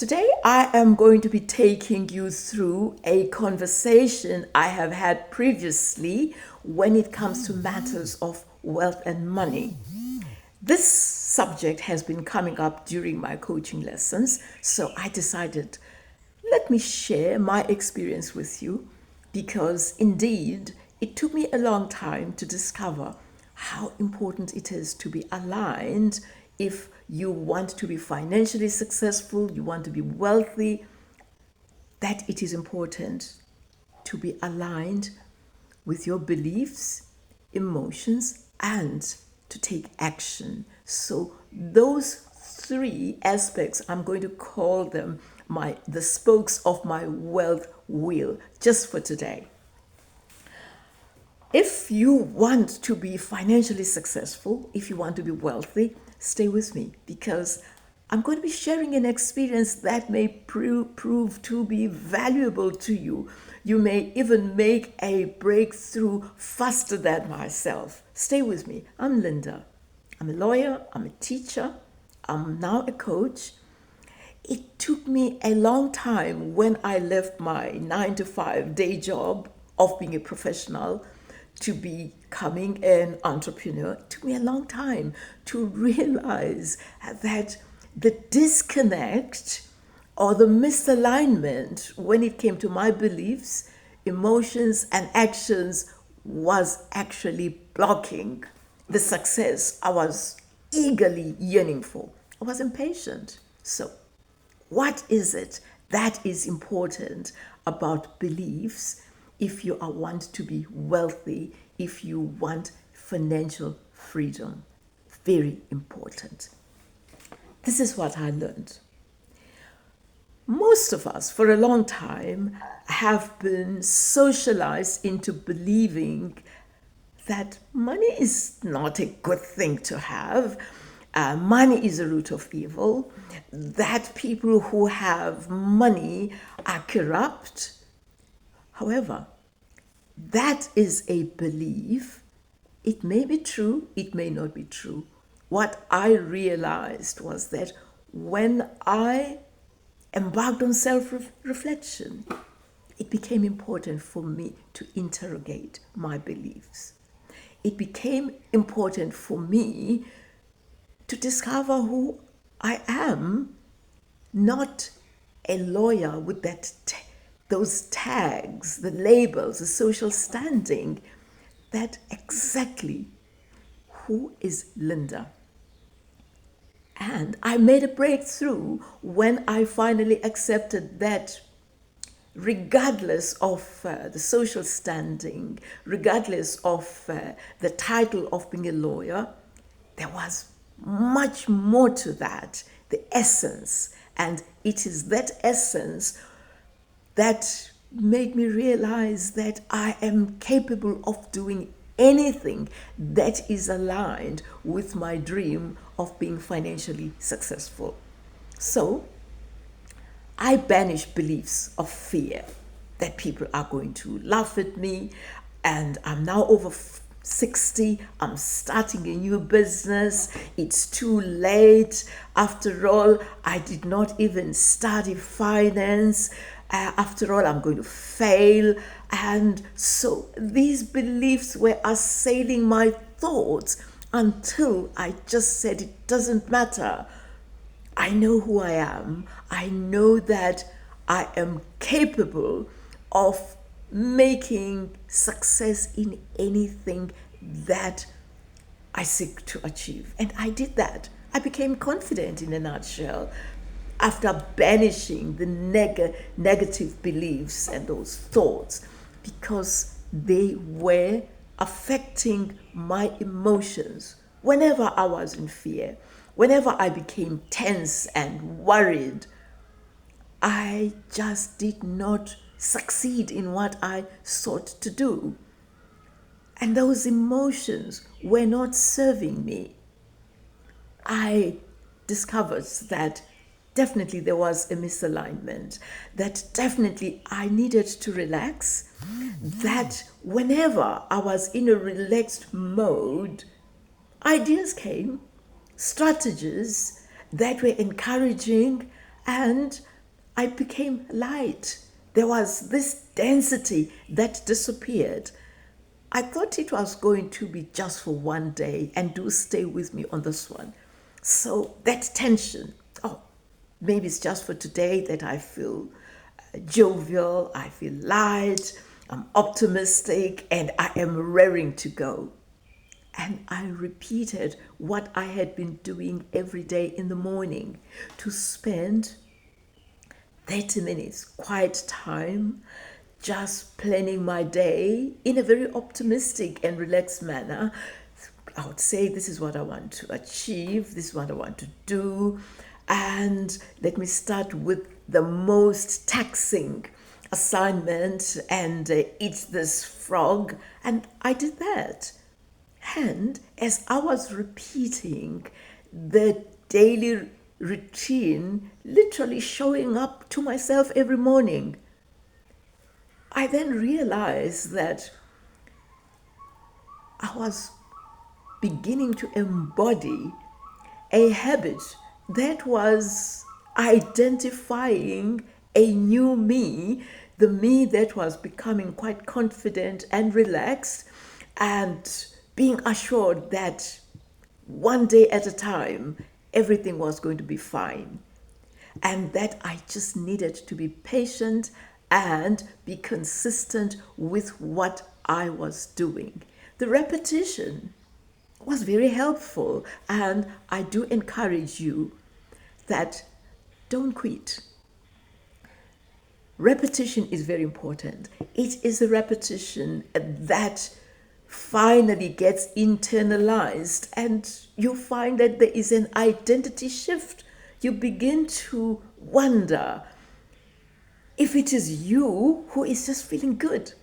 Today, I am going to be taking you through a conversation I have had previously when it comes to matters of wealth and money. This subject has been coming up during my coaching lessons, so I decided, let me share my experience with you because indeed it took me a long time to discover how important it is to be aligned if you want to be financially successful, you want to be wealthy, that it is important to be aligned with your beliefs, emotions, and to take action. So those three aspects, I'm going to call them the spokes of my wealth wheel, just for today. If you want to be financially successful, if you want to be wealthy, stay with me because I'm going to be sharing an experience that may prove to be valuable to you. You may even make a breakthrough faster than myself. Stay with me. I'm Linda. I'm a lawyer, I'm a teacher, I'm now a coach. It took me a long time when I left my 9-to-5 day job of being a professional to becoming an entrepreneur. It took me a long time to realize that the disconnect or the misalignment when it came to my beliefs, emotions, and actions was actually blocking the success I was eagerly yearning for. I was impatient. So, what is it that is important about beliefs if you want to be wealthy, if you want financial freedom? Very important. This is what I learned. Most of us, for a long time, have been socialized into believing that money is not a good thing to have. Money is a root of evil, that people who have money are corrupt. However, that is a belief. It may be true, it may not be true. What I realized was that when I embarked on self-reflection, it became important for me to interrogate my beliefs. It became important for me to discover who I am, not a lawyer with those tags, the labels, the social standing, that exactly who is Linda. And I made a breakthrough when I finally accepted that regardless of the social standing, regardless of the title of being a lawyer, there was much more to that, the essence. And it is that essence that made me realize that I am capable of doing anything that is aligned with my dream of being financially successful. So, I banish beliefs of fear that people are going to laugh at me, and I'm now over 60, I'm starting a new business, it's too late. After all, I did not even study finance. After all, I'm going to fail. And so these beliefs were assailing my thoughts until I just said it doesn't matter. I know who I am. I know that I am capable of making success in anything that I seek to achieve. And I did that. I became confident in a nutshell after banishing the negative beliefs and those thoughts because they were affecting my emotions whenever I was in fear. Whenever I became tense and worried, I just did not succeed in what I sought to do. And those emotions were not serving me. I discovered that definitely there was a misalignment, that definitely I needed to relax, that whenever I was in a relaxed mode, ideas came, strategies that were encouraging, and I became light. There was this density that disappeared. I thought it was going to be just for one day, and do stay with me on this one. So that tension, oh, maybe it's just for today that I feel jovial, I feel light, I'm optimistic, and I am raring to go. And I repeated what I had been doing every day in the morning, to spend 30 minutes quiet time just planning my day in a very optimistic and relaxed manner. I would say, this is what I want to achieve, this is what I want to do, and let me start with the most taxing assignment and eat this frog. And I did that. And as I was repeating the daily routine, literally showing up to myself every morning, I then realized that I was beginning to embody a habit that was identifying a new me, the me that was becoming quite confident and relaxed, and being assured that one day at a time, everything was going to be fine. And that I just needed to be patient and be consistent with what I was doing. The repetition was very helpful, and I do encourage you that don't quit. Repetition is very important. It is a repetition that finally gets internalized, and you find that there is an identity shift. You begin to wonder if it is you who is just feeling good,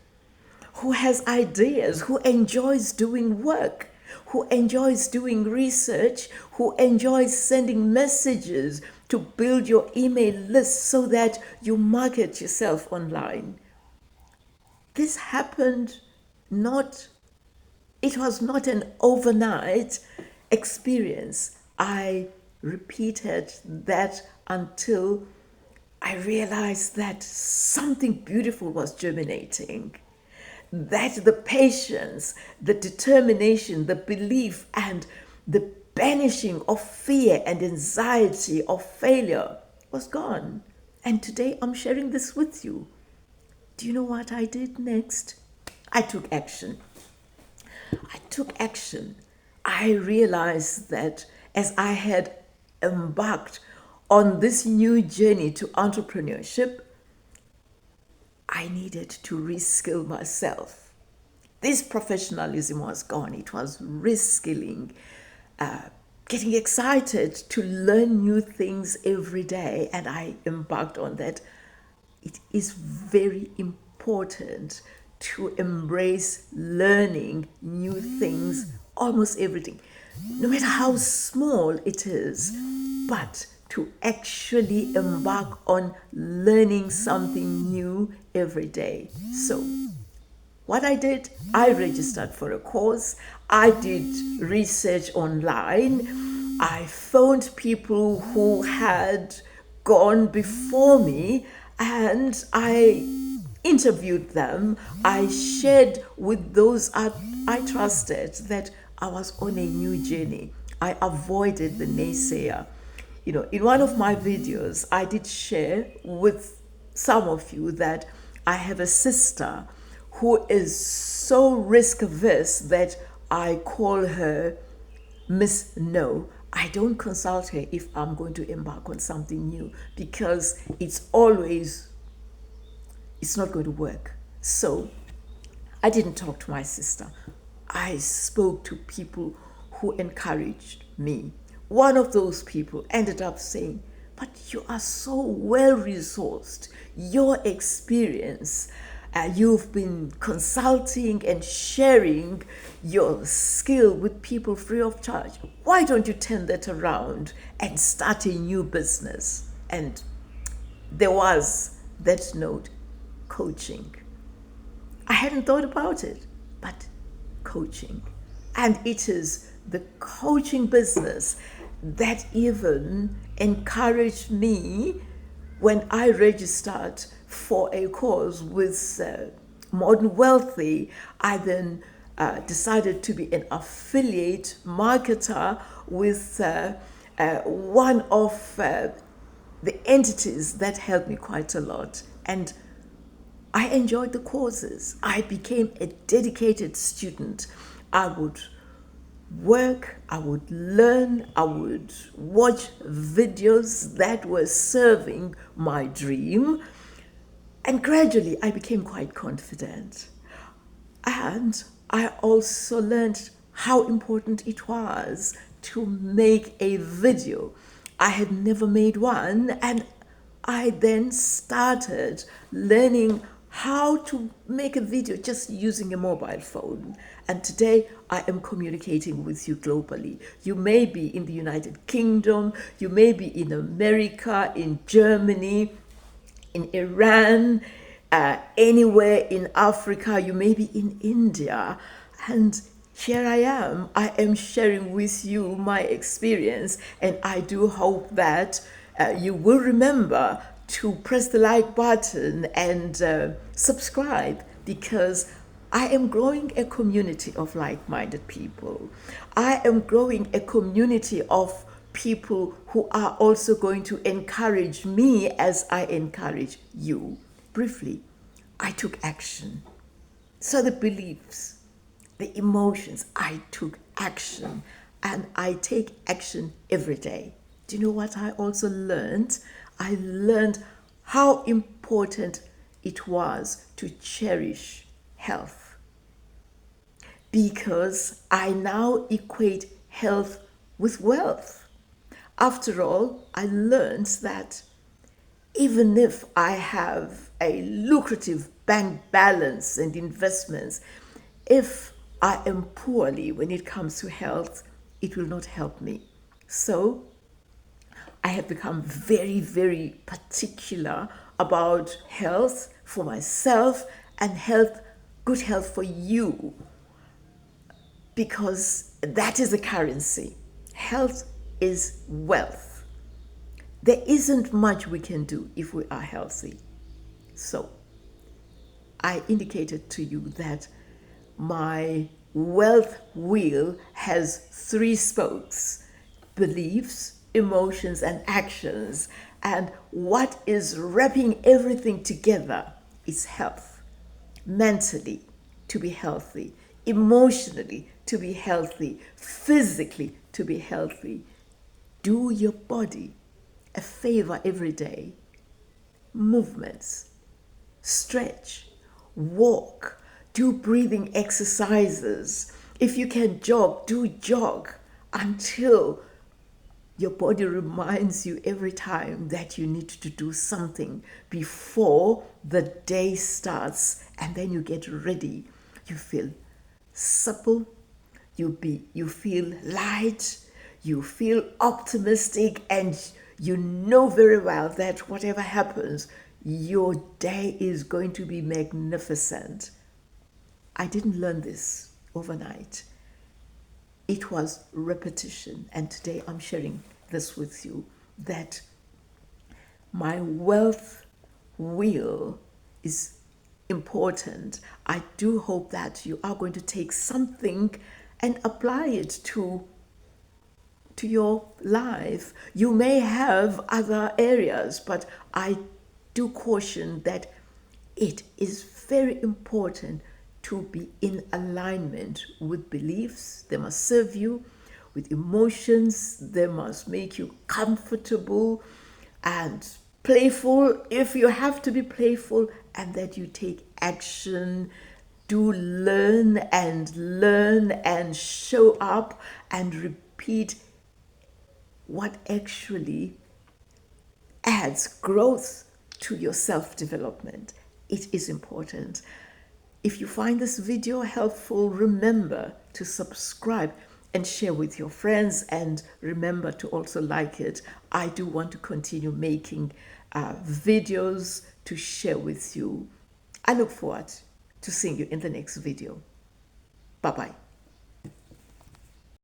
who has ideas, who enjoys doing work, who enjoys doing research, who enjoys sending messages to build your email list so that you market yourself online. This happened not, it was not an overnight experience. I repeated that until I realized that something beautiful was germinating, that the patience, the determination, the belief, and the banishing of fear and anxiety of failure was gone. And today I'm sharing this with you. Do you know what I did next? I took action. I took action. I realized that as I had embarked on this new journey to entrepreneurship, I needed to reskill myself. This professionalism was gone. It was reskilling, getting excited to learn new things every day, and I embarked on that. It is very important to embrace learning new things, almost everything, no matter how small it is, but to actually embark on learning something new every day. So, what I did, I registered for a course, I did research online, I phoned people who had gone before me, and I interviewed them. I shared with those I trusted that I was on a new journey. I avoided the naysayer. You know, in one of my videos, I did share with some of you that I have a sister who is so risk averse that I call her Miss No. I don't consult her if I'm going to embark on something new, because it's not going to work. So I didn't talk to my sister. I spoke to people who encouraged me. One of those people ended up saying, "But you are so well resourced. Your experience, you've been consulting and sharing your skill with people free of charge. Why don't you turn that around and start a new business?" And there was that note, coaching. I hadn't thought about it, but coaching. And it is the coaching business that even encouraged me when I registered for a course with Modern Wealthy, I then decided to be an affiliate marketer with one of the entities that helped me quite a lot. And I enjoyed the courses. I became a dedicated student. I would work, I would learn, I would watch videos that were serving my dream. And gradually I became quite confident. And I also learned how important it was to make a video. I had never made one, and I then started learning how to make a video just using a mobile phone. And today I am communicating with you globally. You may be in the United Kingdom, you may be in America, in Germany, in Iran, anywhere in Africa, you may be in India. And here I am sharing with you my experience, and I do hope that you will remember to press the like button and subscribe, because I am growing a community of like-minded people. I am growing a community of people who are also going to encourage me as I encourage you. Briefly, I took action. So the beliefs, the emotions, I took action, and I take action every day. Do you know what I also learned? I learned how important it was to cherish health, because I now equate health with wealth. After all, I learned that even if I have a lucrative bank balance and investments, if I am poorly when it comes to health, it will not help me. So I have become very, very particular about health for myself and good health for you, because that is the currency. Health is wealth. There isn't much we can do if we are healthy. So I indicated to you that my wealth wheel has 3 spokes: beliefs, emotions, and actions. And what is wrapping everything together is health. Mentally, to be healthy; emotionally, to be healthy; physically, to be healthy. Do your body a favor every day. Movements, stretch, walk, do breathing exercises. If you can jog, do jog until your body reminds you every time that you need to do something before the day starts, and then you get ready. You feel supple, you feel light, you feel optimistic, and you know very well that whatever happens, your day is going to be magnificent. I didn't learn this overnight. It was repetition, and today I'm sharing this with you, that my wealth wheel is important. I do hope that you are going to take something and apply it to your life. You may have other areas, but I do caution that it is very important to be in alignment with beliefs. They must serve you. With emotions, they must make you comfortable and playful if you have to be playful, and that you take action. Do learn and show up and repeat what actually adds growth to your self-development. It is important. If you find this video helpful, remember to subscribe and share with your friends, and remember to also like it. I do want to continue making videos to share with you. I look forward to seeing you in the next video. Bye-bye.